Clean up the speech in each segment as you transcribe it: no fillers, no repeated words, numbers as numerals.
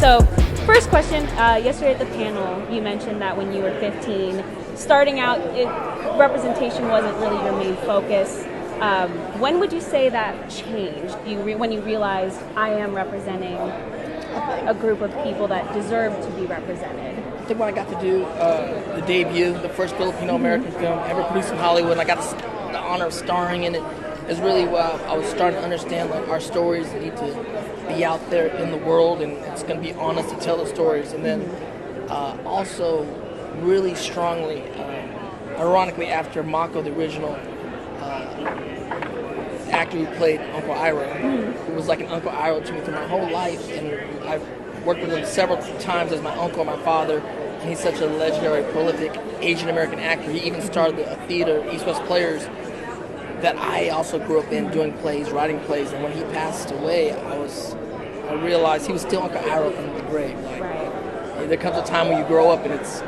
So, first question, yesterday at the panel, you mentioned that when you were 15, starting out, representation wasn't really your main focus. When would you say that changed? When you realized I am representing a group of people that deserve to be represented? I think when I got to do the debut, the first Filipino-American film ever produced in Hollywood, and I got the honor of starring in it, is really I was starting to understand like our stories need to be out there in the world, and it's going to be on us to tell the stories. And then also really strongly, ironically, after Mako, the original actor who played Uncle Iroh, who was like an Uncle Iroh to me through my whole life, and I've worked with him several times as my uncle and my father, and he's such a legendary, prolific Asian American actor. He even started a theater, East West Players, that I also grew up in, doing plays, writing plays. And when he passed away, I realized he was still Uncle Iroh from the grave. Like, there comes a time when you grow up and it's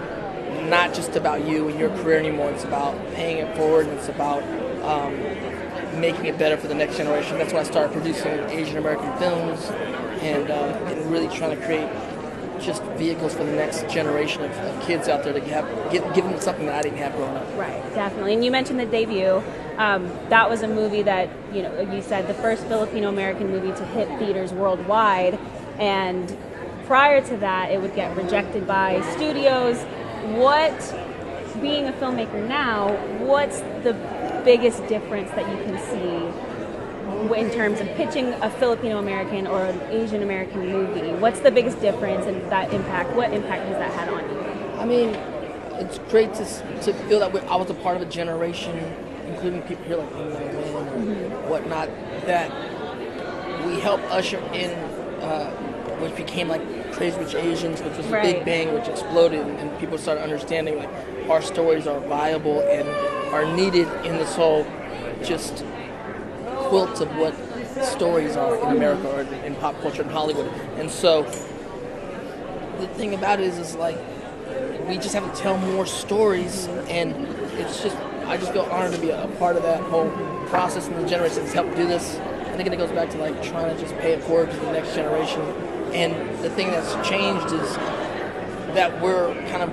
not just about you and your career anymore. It's about paying it forward, and it's about making it better for the next generation. That's when I started producing Asian American films and really trying to create just vehicles for the next generation of kids out there to give them something that I didn't have growing up. Right, definitely. And you mentioned the debut. That was a movie that, you said the first Filipino-American movie to hit theaters worldwide. And prior to that, it would get rejected by studios. Being a filmmaker now, what's the biggest difference that you can see in terms of pitching a Filipino-American or an Asian-American movie? What's the biggest difference and that impact? What impact has that had on you? I mean, it's great to feel that I was a part of a generation, including people here like and whatnot, that we helped usher in which became like Crazy Rich Asians, which was a big bang, which exploded, and people started understanding like our stories are viable and are needed in this whole just quilt of what stories are in America or in pop culture in Hollywood. And so the thing about it is like we just have to tell more stories, and I just feel honored to be a part of that whole process, and the generation that's helped do this. I think it goes back to like trying to just pay it forward to the next generation. And the thing that's changed is that we're kind of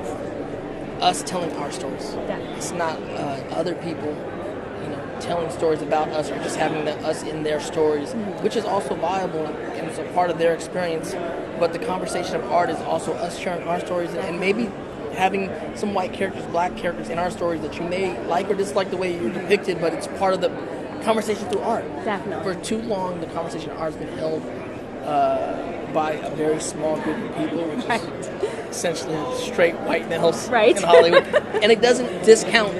us telling our stories. It's not other people telling stories about us or just having us in their stories, which is also viable and it's a part of their experience. But the conversation of art is also us sharing our stories and maybe having some white characters, black characters in our stories that you may like or dislike the way you're depicted, but it's part of the conversation through art. Definitely. For too long, the conversation of art has been held by a very small group of people, which is essentially straight white males in Hollywood. And it doesn't discount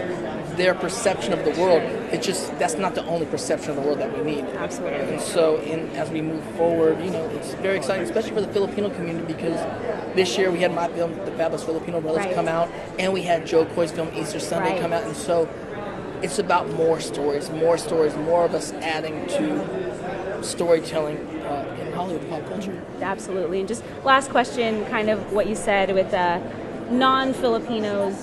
their perception of the world. It's just that's not the only perception of the world that we need. Absolutely. And so as we move forward, it's very exciting, especially for the Filipino community, because this year we had my film, The Fabulous Filipino Brothers, come out, and we had Joe Coy's film, Easter Sunday, come out. And so it's about more stories, more of us adding to storytelling in Hollywood pop culture. Absolutely. And just last question, kind of what you said with non-Filipinos,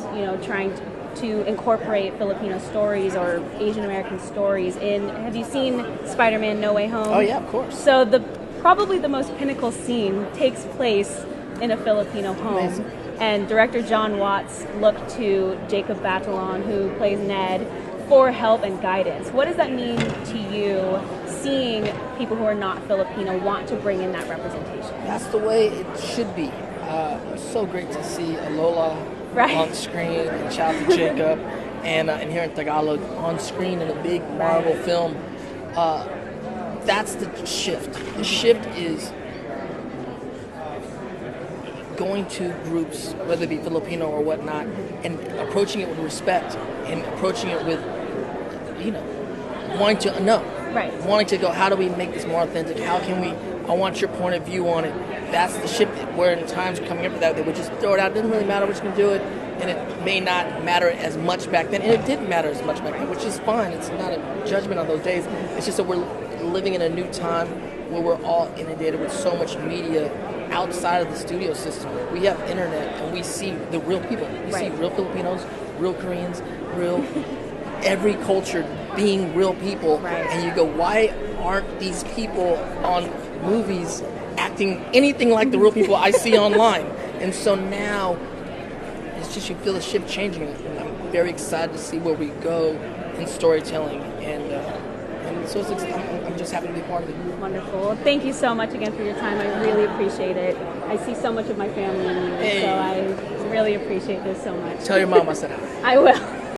trying to incorporate Filipino stories or Asian American stories in. Have you seen Spider-Man: No Way Home? Oh yeah, of course. So probably the most pinnacle scene takes place in a Filipino home. Amazing. And director John Watts looked to Jacob Batalon, who plays Ned, for help and guidance. What does that mean to you, seeing people who are not Filipino want to bring in that representation? That's the way it should be. It's so great to see Alola on screen, and shout out to Jacob, and here in Tagalog on screen in a big Marvel film. That's the shift. The shift is going to groups, whether it be Filipino or whatnot, and approaching it with respect and approaching it with, wanting to know. Wanting to go, how do we make this more authentic? How can we, I want your point of view on it. That's the shift where in times coming up with that, they would just throw it out. It doesn't really matter which can do it, and it may not matter as much back then. And it didn't matter as much back then, which is fine. It's not a judgment on those days. It's just that we're living in a new time where we're all inundated with so much media outside of the studio system. We have internet, and we see the real people. We see real Filipinos, real Koreans, real every culture being real people. And you go, why aren't these people on movies acting anything like the real people I see online. And so now it's just you feel the shift changing, and I'm very excited to see where we go in storytelling, and so I'm just happy to be part of it. Wonderful. Well, thank you so much again for your time. I really appreciate it. I see so much of my family in you, Hey. so I really appreciate this so much. Tell your mom I said hi. I will.